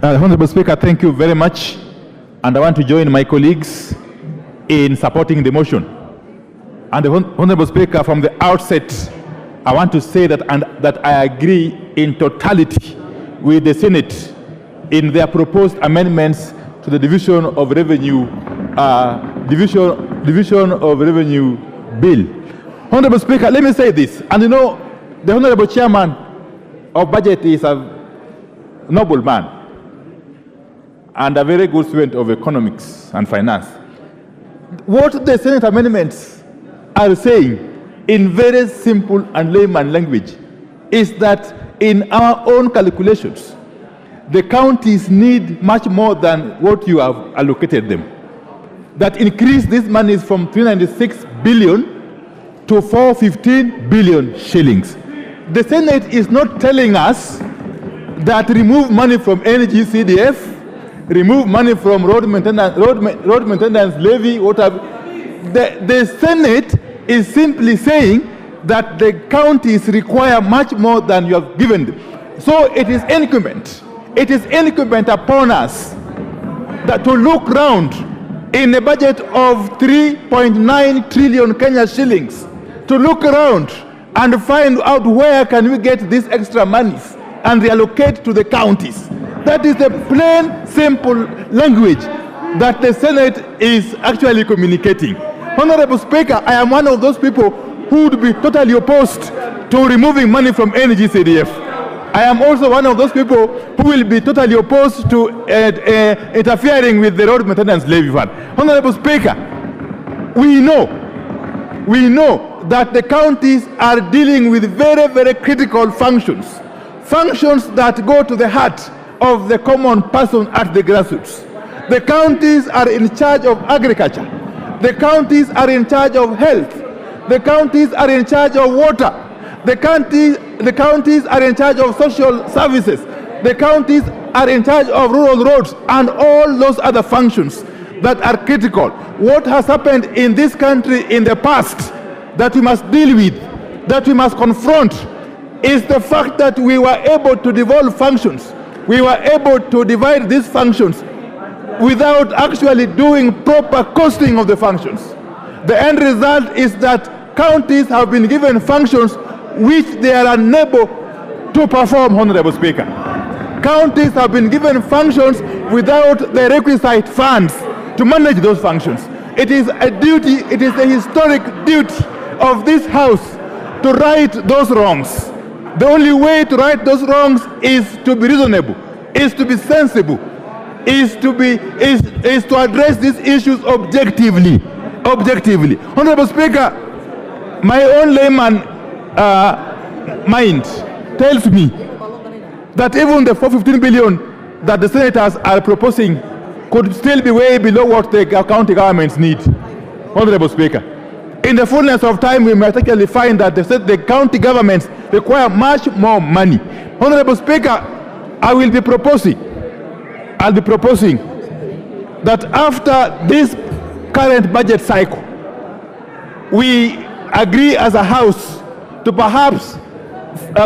Honorable Speaker, thank you very much. And I want to join my colleagues in supporting the motion. And the Honorable Speaker, from the outset, I want to say that I agree in totality with the Senate in their proposed amendments to the Division of Revenue Bill. Honorable Speaker, let me say this. And you know, the Honorable Chairman of Budget is a noble man and a very good student of economics and finance. What the Senate amendments are saying in very simple and layman language is that in our own calculations, the counties need much more than what you have allocated them. That increase this money from 396 billion to 415 billion shillings. The Senate is not telling us that remove money from energy CDF, remove money from road maintenance levy, whatever. The Senate is simply saying that the counties require much more than you have given them. So it is incumbent. It is incumbent upon us that to look round in a budget of 3.9 trillion Kenya shillings, to look around and find out where can we get these extra monies and reallocate to the counties. That is the plain, simple language that the Senate is actually communicating. Honorable Speaker, I am one of those people who would be totally opposed to removing money from energy CDF. I am also one of those people who will be totally opposed to interfering with the road maintenance levy fund. Honorable Speaker, we know that the counties are dealing with very, very critical functions that go to the heart of the common person at the grassroots. The counties are in charge of agriculture. The counties are in charge of health. The counties are in charge of water. The counties are in charge of social services. The counties are in charge of rural roads and all those other functions that are critical. What has happened in this country in the past that we must deal with, that we must confront, is the fact that we were able to devolve functions. We were able to divide these functions without actually doing proper costing of the functions. The end result is that counties have been given functions which they are unable to perform, Honorable Speaker. Counties have been given functions without the requisite funds to manage those functions. It is a duty, it is a historic duty of this House to right those wrongs. The only way to right those wrongs is to be reasonable, is to be sensible, is to address these issues objectively. Honorable Speaker, my own layman mind tells me that even the 415 billion that the senators are proposing could still be way below what the county governments need. Honorable Speaker, in the fullness of time, we might actually find that the county governments require much more money. Honorable Speaker, I'll be proposing that after this current budget cycle, we agree as a House to perhaps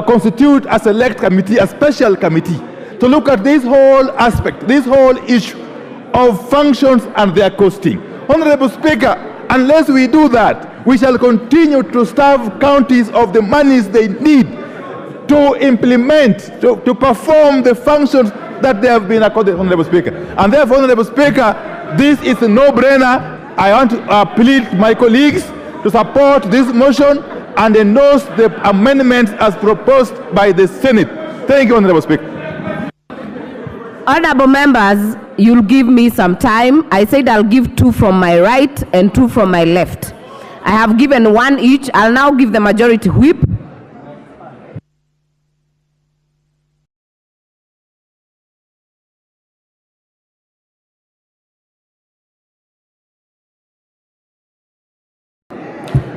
constitute a select committee, a special committee, to look at this whole aspect, this whole issue of functions and their costing. Honorable Speaker, unless we do that, we shall continue to starve counties of the monies they need to implement, to perform the functions that they have been accorded, Honorable Speaker. And therefore, Honorable Speaker, this is a no-brainer. I want to plead to my colleagues to support this motion and endorse the amendments as proposed by the Senate. Thank you, Honorable Speaker. Honorable members, you'll give me some time. I said I'll give 2 from my right and 2 from my left. I have given 1 each. I'll now give the majority whip.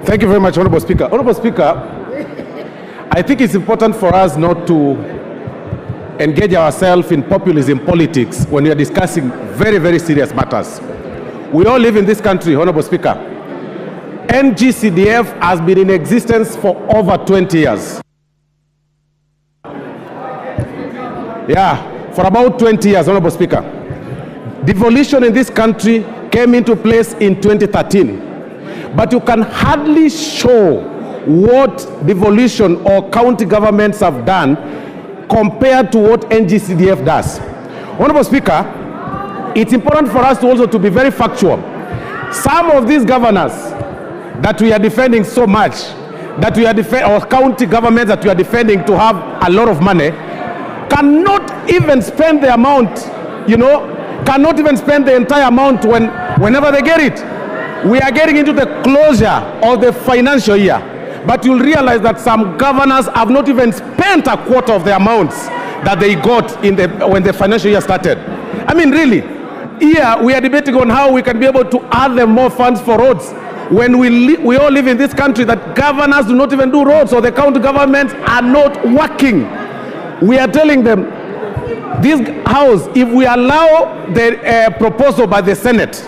Thank you very much, Honorable Speaker. Honorable Speaker, I think it's important for us not to engage ourselves in populism politics when we are discussing very, very serious matters. We all live in this country, Honorable Speaker. NGCDF has been in existence for over 20 years. Yeah, for about 20 years, Honorable Speaker. Devolution in this country came into place in 2013. But you can hardly show what devolution or county governments have done compared to what NGCDF does. Honorable Speaker, it's important for us to also to be very factual. Some of these governors that we are defending so much, that we are or county governments that we are defending to have a lot of money, cannot even spend the amount, cannot even spend the entire amount whenever they get it. We are getting into the closure of the financial year, but you'll realize that some governors have not even spent a quarter of the amounts that they got when the financial year started. I mean, really, here we are debating on how we can be able to add them more funds for roads. When we all live in this country that governors do not even do roads, or the county governments are not working. We are telling them, this house, if we allow the proposal by the Senate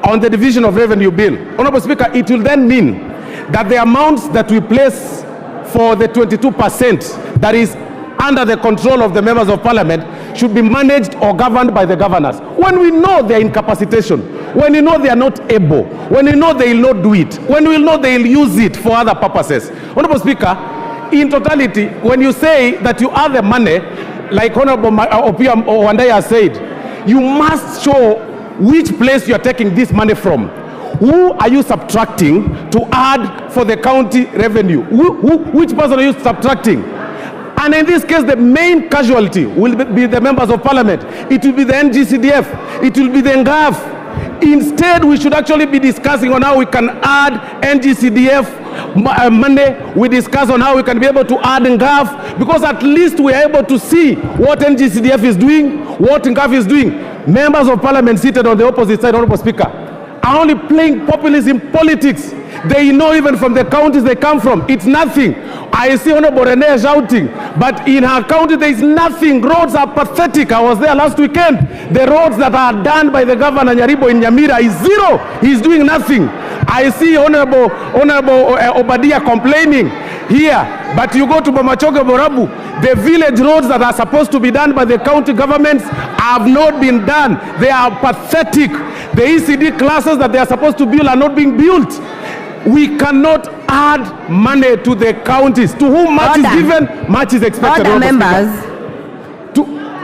on the division of revenue bill, Honorable Speaker, it will then mean that the amounts that we place for the 22% that is under the control of the members of parliament should be managed or governed by the governors. When we know their incapacitation, when we know they are not able, when we know they will not do it, when we know they will use it for other purposes. Honorable Speaker, in totality, when you say that you have the money, like Honorable Odhiambo has said, you must show which place you are taking this money from. Who are you subtracting to add for the county revenue? Which person are you subtracting? And in this case, the main casualty will be the members of parliament. It will be the NGCDF. It will be the NGAF. Instead, we should actually be discussing on how we can add NGCDF money. We discuss on how we can be able to add NGAF, because at least we are able to see what NGCDF is doing, what NGAF is doing. Members of parliament seated on the opposite side, Honorable Speaker, are only playing populism politics. They know even from the counties they come from, it's nothing. I see Honorable Rene shouting, but in her county there is nothing. Roads are pathetic. I was there last weekend. The roads that are done by the governor Nyaribo in Nyamira is zero. He's doing nothing. I see Honorable Obadia complaining here, but you go to Bomachoge Borabu, the village roads that are supposed to be done by the county governments have not been done. They are pathetic. The ECD classes that they are supposed to build are not being built. We cannot add money to the counties. To whom much is given, much is expected.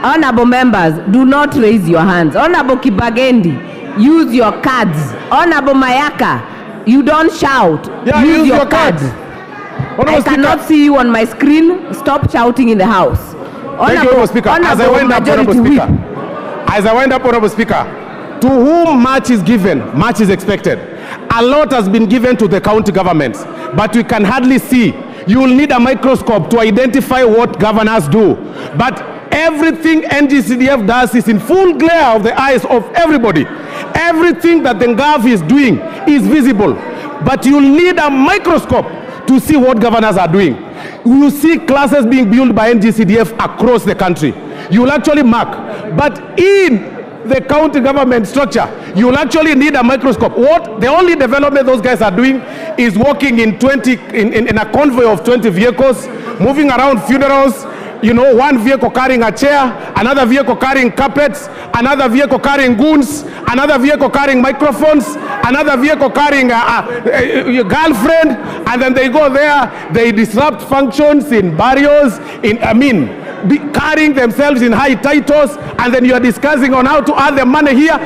Honorable members, do not raise your hands. Honorable Kibagendi, use your cards. Honorable Mayaka, you don't shout. Yeah, use your cards. I cannot see you on my screen. Stop shouting in the house. Thank you, Honorable Speaker. As I wind up, Honorable Speaker, to whom much is given, much is expected. A lot has been given to the county governments, but we can hardly see. You will need a microscope to identify what governors do. But everything NGCDF does is in full glare of the eyes of everybody. Everything that the NGAF is doing is visible. But you'll need a microscope to see what governors are doing. You see classes being built by NGCDF across the country. You'll actually mark. But in the county government structure, you'll actually need a microscope. The only development those guys are doing is walking in a convoy of 20 vehicles, moving around funerals, one vehicle carrying a chair, another vehicle carrying carpets, another vehicle carrying goons, another vehicle carrying microphones, another vehicle carrying a girlfriend, and then they go there, they disrupt functions in barrios, carrying themselves in high titles, and then you are discussing on how to add the money here.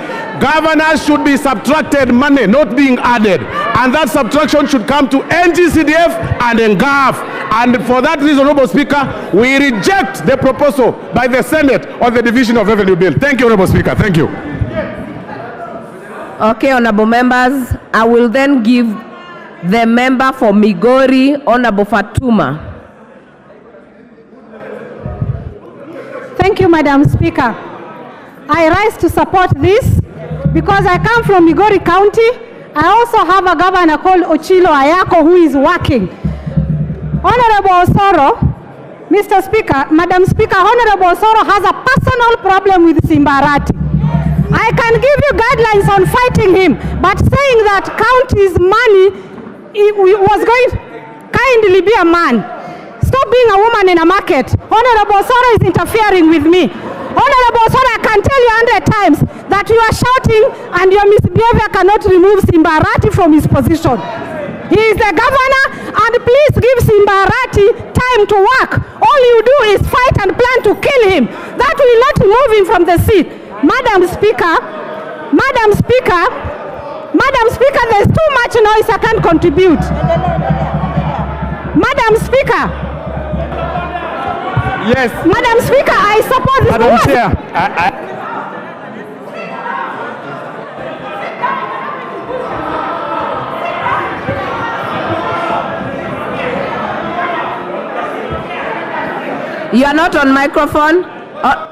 Governors should be subtracted money, not being added. And that subtraction should come to NGCDF and NGAF. And for that reason, Honorable Speaker, we reject the proposal by the Senate on the division of revenue bill. Thank you, Honorable Speaker. Thank you. Okay, honorable members, I will then give the member for Migori, Honorable Fatuma. Thank you, Madam Speaker. I rise to support this because I come from Migori County. I also have a governor called Ochilo Ayako who is working. Honorable Osoro, Mr. Speaker, Madam Speaker, Honorable Osoro has a personal problem with Simba Arati. I can give you guidelines on fighting him, but saying that county's money was going to kindly be a man. Stop being a woman in a market. Honorable Osoro is interfering with me. Honorable Osoro, I can tell you 100 times that you are shouting and your misbehavior cannot remove Simba Arati from his position. He is the governor, and please give Simba Arati time to work. All you do is fight and plan to kill him. That will not remove him from the seat. Madam Speaker, there's too much noise, I can't contribute. Madam Speaker. Yes. Madam Speaker, I support this. Madam Chair, You are not on microphone.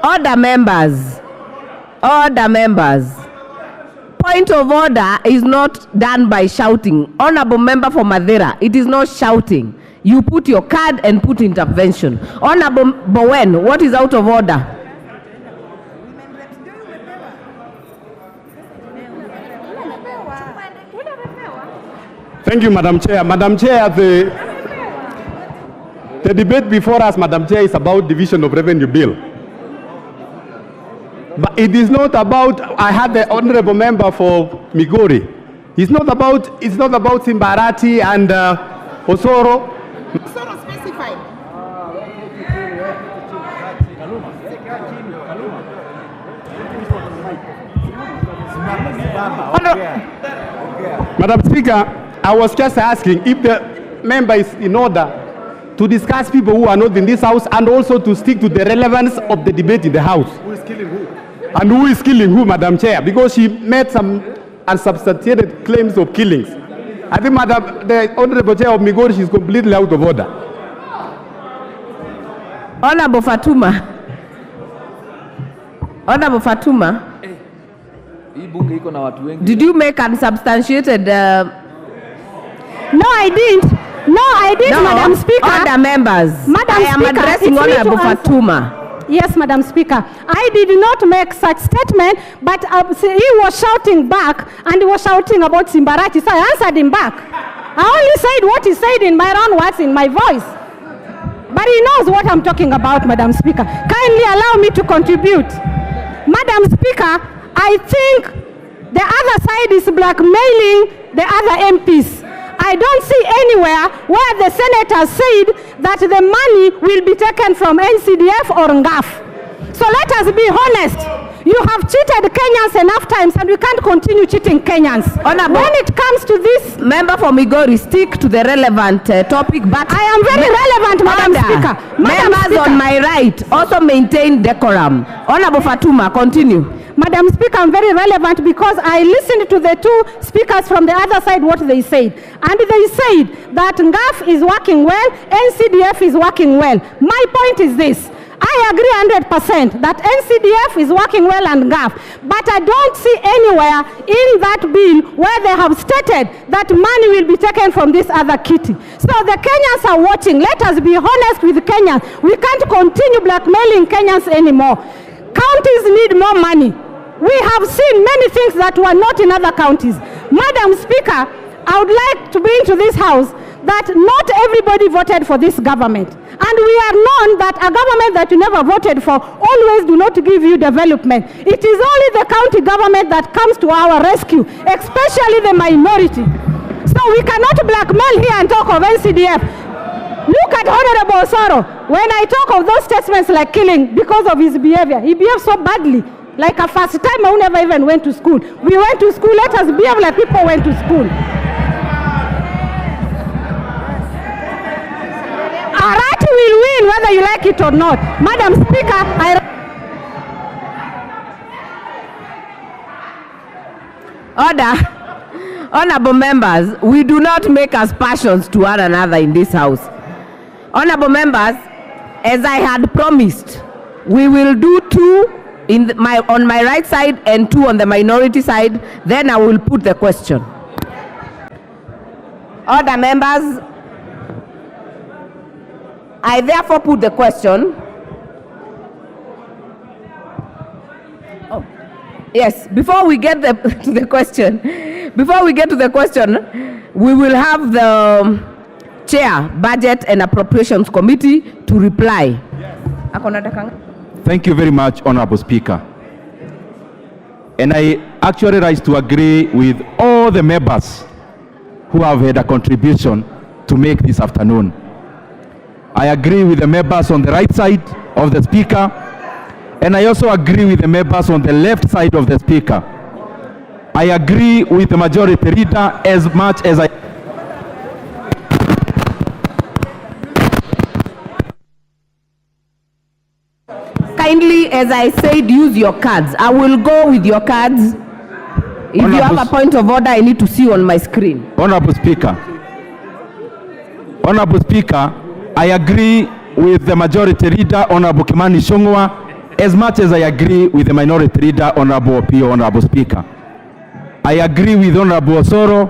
Order, members. Order, members. Point of order is not done by shouting. Honorable member for Madeira, it is not shouting. You put your card and put intervention. Honorable Bowen, what is out of order? thank you, Madam Chair. Madam Chair, the debate before us, Madam Chair, is about division of revenue bill. But it is not about, I had the honorable member for Migori. It's not about Simba Arati and Osoro. Osoro specified. Madam Speaker, I was just asking if the member is in order to discuss people who are not in this house and also to stick to the relevance of the debate in the house. Who is killing who? And who is killing who, Madam Chair? Because she made some unsubstantiated claims of killings. I think the Honorable Chair of Migori, she's completely out of order. Honorable Fatuma. Honorable Fatuma. Did you make unsubstantiated? No, I didn't. No, Madam Speaker. Order, members. Madam I am Speaker, addressing Honorable Fatuma. Yes, Madam Speaker. I did not make such statement, but he was shouting back, and he was shouting about Simba Arati, so I answered him back. I only said what he said in my own words, in my voice. But he knows what I'm talking about, Madam Speaker. Kindly allow me to contribute. Madam Speaker, I think the other side is blackmailing the other MPs. I don't see anywhere where the senator said that the money will be taken from NCDF or NGAF. So let us be honest. You have cheated Kenyans enough times, and we can't continue cheating Kenyans. When it comes to this, member for Migori, stick to the relevant topic. But I am very relevant, Madam Speaker. Members on my right also maintain decorum. Honorable Fatuma, continue. Madam Speaker, I'm very relevant because I listened to the two speakers from the other side, what they said. And they said that NGAF is working well, NCDF is working well. My point is this. I agree 100% that NCDF is working well and NGAF, but I don't see anywhere in that bill where they have stated that money will be taken from this other kitty. So the Kenyans are watching. Let us be honest with Kenyans. We can't continue blackmailing Kenyans anymore. Counties need more money. We have seen many things that were not in other counties. Madam Speaker, I would like to bring to this house that not everybody voted for this government. And we are known that a government that you never voted for always do not give you development. It is only the county government that comes to our rescue, especially the minority. So we cannot blackmail here and talk of NCDF. Look at Honorable Osoro. When I talk of those statements like killing because of his behavior, he behaved so badly. Like a first timer who never even went to school. We went to school, let us behave like people went to school. Arati will win whether you like it or not. Madam Speaker, Order. Honorable members, we do not make aspersions to one another in this house. Honorable members, as I had promised, we will do two on my right side and two on the minority side. Then I will put the question. Order, members. I therefore put the question. Oh, yes. Before we get to the question, we will have the Chair, Budget and Appropriations Committee to reply. Yes. Thank you very much, Honorable Speaker. And I actually rise to agree with all the members who have had a contribution to make this afternoon. I agree with the members on the right side of the Speaker, and I also agree with the members on the left side of the Speaker. I agree with the Majority Leader as much as I... Kindly, as I said, use your cards. I will go with your cards. If you have a point of order, I need to see on my screen. Honorable Speaker, I agree with the Majority Leader, Honorable Kimani Ichung'wah, as much as I agree with the Minority Leader, Honorable Opio, Honorable Speaker. I agree with Honorable Osoro,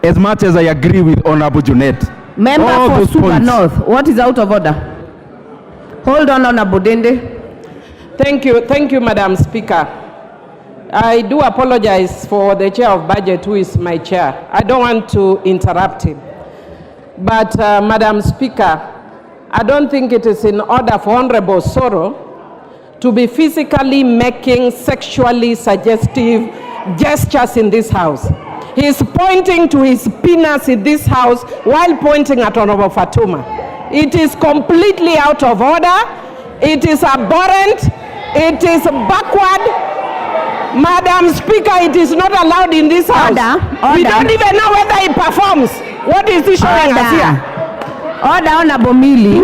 as much as I agree with Honorable Junet. Member for Super North, what is out of order? Hold on, Honorable Dende. Thank you, Madam Speaker. I do apologize for the Chair of Budget, who is my chair. I don't want to interrupt him. But, Madam Speaker, I don't think it is in order for Honorable Osoro to be physically making sexually suggestive gestures in this House. He is pointing to his penis in this House while pointing at Honorable Fatuma. It is completely out of order. It is abhorrent. It is backward. Madam Speaker, it is not allowed in this House. Order. We don't even know whether he performs. What is he showing us here? Order, Honorable Millie.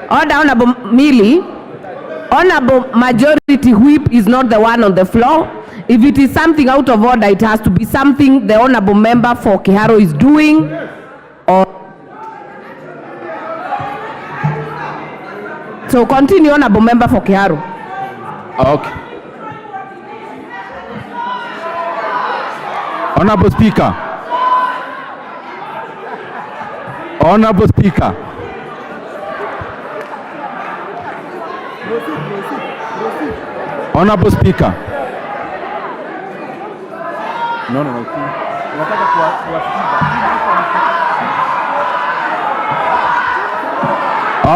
Order, Honorable Millie. Honorable Majority Whip is not the one on the floor. If it is something out of order, it has to be something the Honorable Member for Kiharo is doing. Or so continue, Honorable Member for Kiharo. Okay. Honorable Speaker. Honorable Speaker. Honorable Speaker. No.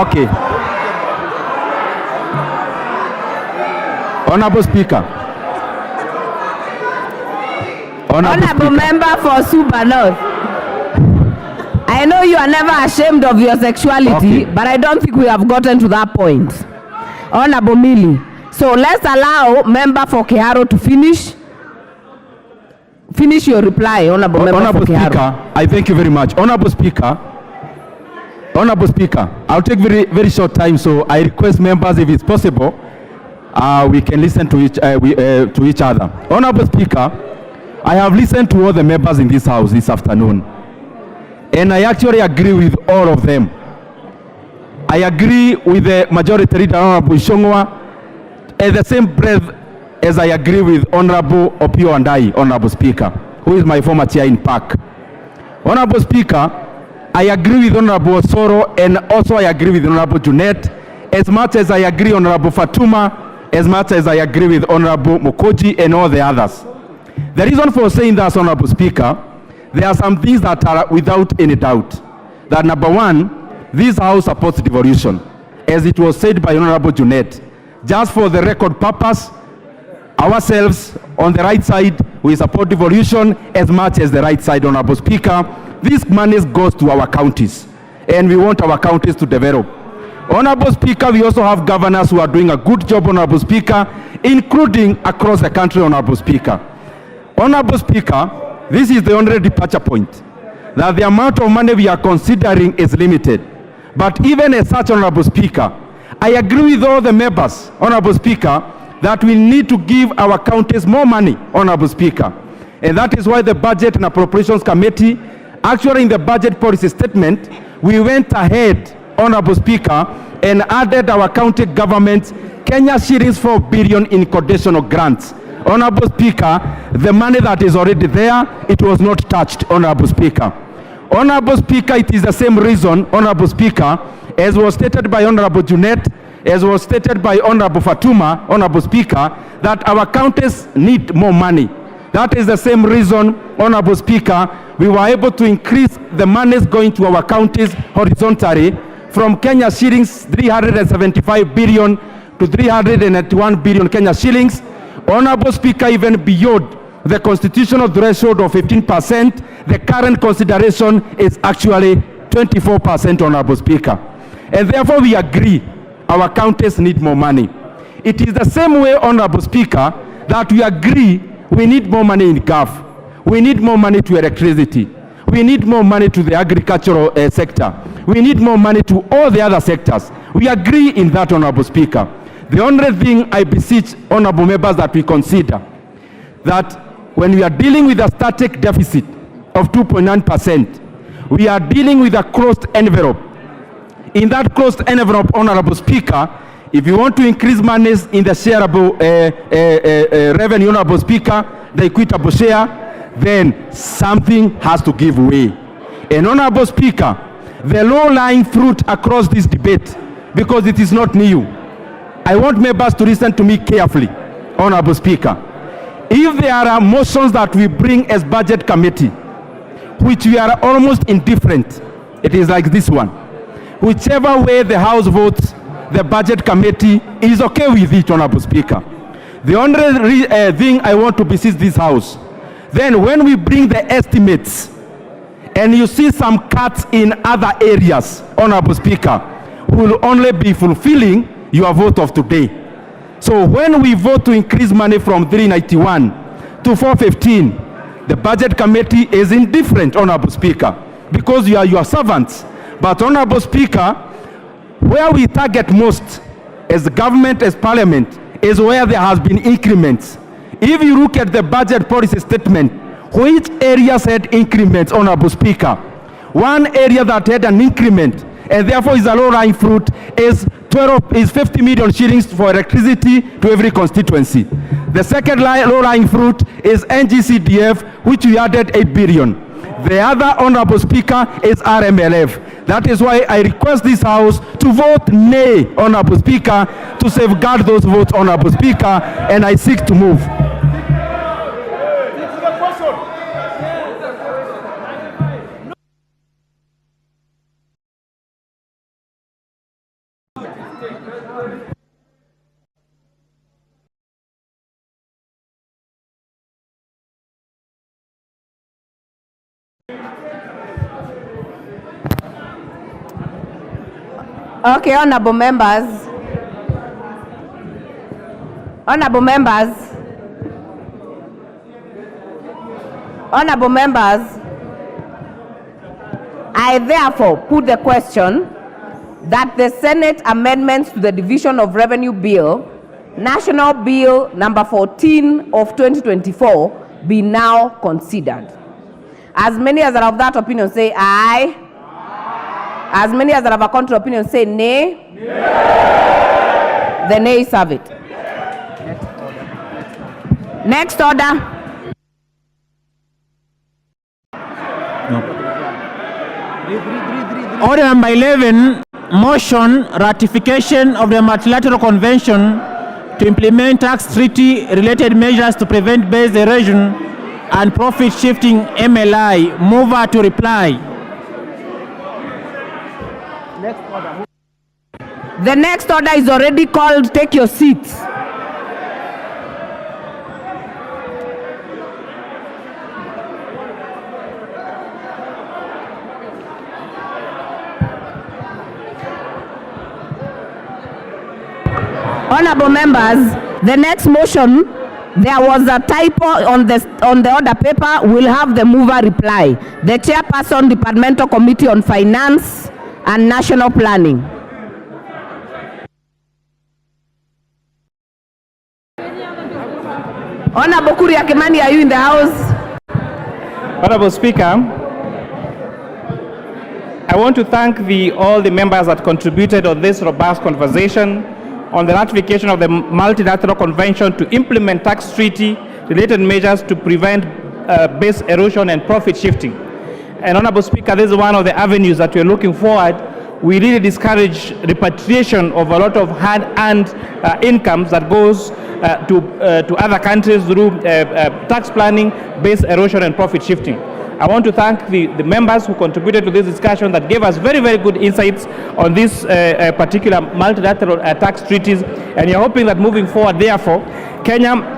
Okay. Honorable Speaker. Honorable Member for Super North. I know you are never ashamed of your sexuality, but I don't think we have gotten to that point. Honorable Millie. So let's allow Member for Kiharo to finish. Finish your reply, Honorable Member for Kiharo. Speaker, I thank you very much. Honorable Speaker, I'll take very short time, so I request members, if it's possible, we can listen to each other. Honorable Speaker, I have listened to all the members in this House this afternoon, and I actually agree with all of them. I agree with the Majority Leader, Honorable Ichung'wah, at the same breath as I agree with Honorable Opio and Honorable Speaker, who is my former chair in PAC. Honorable Speaker, I agree with Honorable Osoro, and also I agree with Honorable Junet, as much as I agree with Honorable Fatuma, as much as I agree with Honorable Mokoji and all the others. The reason for saying that, Honorable Speaker, there are some things that are without any doubt. That number one, this House supports devolution, as it was said by Honorable Junet. Just for the record purpose, ourselves on the right side, we support devolution as much as the right side, Honorable Speaker. This money goes to our counties, and we want our counties to develop. Honorable Speaker, we also have governors who are doing a good job, Honorable Speaker, including across the country, Honorable Speaker. Honorable Speaker, this is the only departure point, that the amount of money we are considering is limited. But even as such, Honorable Speaker, I agree with all the members, Honorable Speaker, that we need to give our counties more money, Honorable Speaker. And that is why the Budget and Appropriations Committee, actually in the budget policy statement, we went ahead, Honorable Speaker, and added our county governments Kenya shillings 4 billion in conditional grants. Honorable Speaker, the money that is already there, it was not touched, Honorable Speaker. Honorable Speaker, it is the same reason, Honorable Speaker, as was stated by Honorable Junet, as was stated by Honorable Fatuma, Honorable Speaker, that our counties need more money. That is the same reason, Honorable Speaker, we were able to increase the monies going to our counties horizontally from Kenya shillings 375 billion to 381 billion Kenya shillings. Honorable Speaker, even beyond the constitutional threshold of 15%, the current consideration is actually 24%, Honorable Speaker. And therefore we agree our counties need more money. It is the same way, Honorable Speaker, that we agree we need more money in GAF. We need more money to electricity. We need more money to the agricultural sector. We need more money to all the other sectors. We agree in that, Honorable Speaker. The only thing I beseech honorable members that we consider that when we are dealing with a static deficit of 2.9%, we are dealing with a closed envelope. In that closed envelope, Honorable Speaker, if you want to increase monies in the shareable revenue, Honorable Speaker, the equitable share, then something has to give way. And Honorable Speaker, the low-lying fruit across this debate, because it is not new, I want members to listen to me carefully, Honorable Speaker. If there are motions that we bring as budget committee, which we are almost indifferent, it is like this one. Whichever way the House votes, the budget committee is okay with it, Honorable Speaker. The only thing I want to beseech this House, then when we bring the estimates and you see some cuts in other areas, Honorable Speaker, will only be fulfilling your vote of today. So when we vote to increase money from 391 to 415, the budget committee is indifferent, Honorable Speaker, because you are your servants. But Honorable Speaker, where we target most as government, as parliament, is where there has been increments. If you look at the budget policy statement, which areas had increments, Honorable Speaker? One area that had an increment, and therefore is a low-lying fruit, is 50 million shillings for electricity to every constituency. The second low-lying fruit is NGCDF, which we added 8 billion. The other, Honorable Speaker, is RMLF. That is why I request this House to vote nay, Honorable Speaker, to safeguard those votes, Honorable Speaker, and I seek to move. Okay, honorable members. Honorable members. Honorable members. I therefore put the question that the Senate amendments to the Division of Revenue Bill, National Bill number 14 of 2024, be now considered. As many as are of that opinion say aye. As many as are of a contrary opinion say nay. Nay. The nays have it. Next order. No. Order number 11, motion ratification of the multilateral convention to implement tax treaty related measures to prevent base erosion and profit shifting MLI. Mover to reply. The next order is already called. Take your seats. Honorable members, the next motion, there was a typo on the order paper. We'll have the mover reply. The chairperson, Departmental Committee on Finance and National Planning. Honorable Kuria Kimani, are you in the house? Honorable Speaker, I want to thank all the members that contributed on this robust conversation on the ratification of the multilateral convention to implement tax treaty related measures to prevent base erosion and profit shifting. And Honorable Speaker, this is one of the avenues that we're looking forward. We really discourage repatriation of a lot of hard-earned incomes that goes to other countries through tax planning, base erosion, and profit shifting. I want to thank the members who contributed to this discussion that gave us very, very good insights on this particular multilateral tax treaties, and we are hoping that moving forward, therefore, Kenya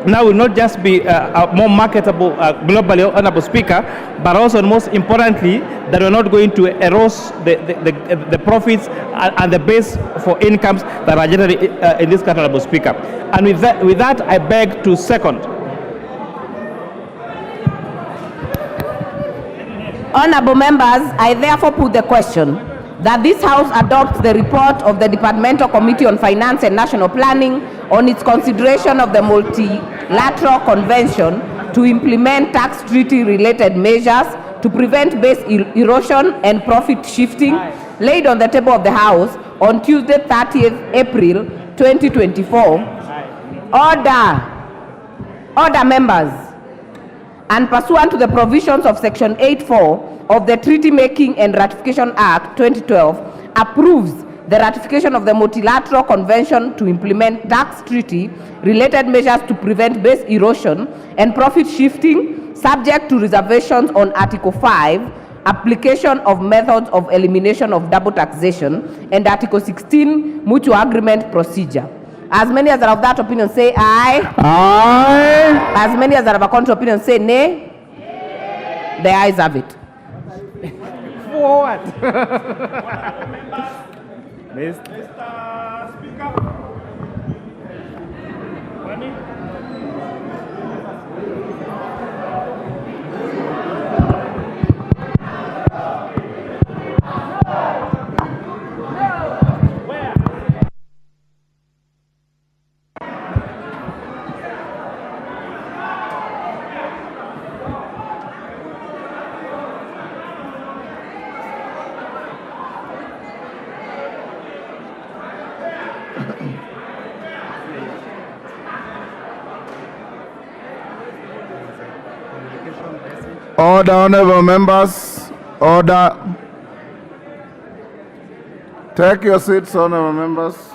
now will not just be more marketable globally, Honorable Speaker, but also, and most importantly, that we're not going to erode the profits and the base for incomes that are generated in this country, Honorable Speaker. And with that, I beg to second. Honorable members, I therefore put the question that this House adopts the report of the Departmental Committee on Finance and National Planning on its consideration of the Multilateral Convention to implement tax treaty-related measures to prevent base erosion and profit shifting, laid on the table of the House on Tuesday, 30th April 2024. Order, members. And pursuant to the provisions of Section 8.4 of the Treaty Making and Ratification Act 2012, approves the ratification of the Multilateral Convention to implement tax treaty-related measures to prevent base erosion and profit shifting, subject to reservations on Article 5, application of methods of elimination of double taxation, and Article 16, mutual agreement procedure. As many as are of that opinion say aye. Aye. As many as are of a contrary opinion say nay. The ayes have it. Forward. Mr. Speaker. Order, honorable members. Order. Take your seats, honorable members.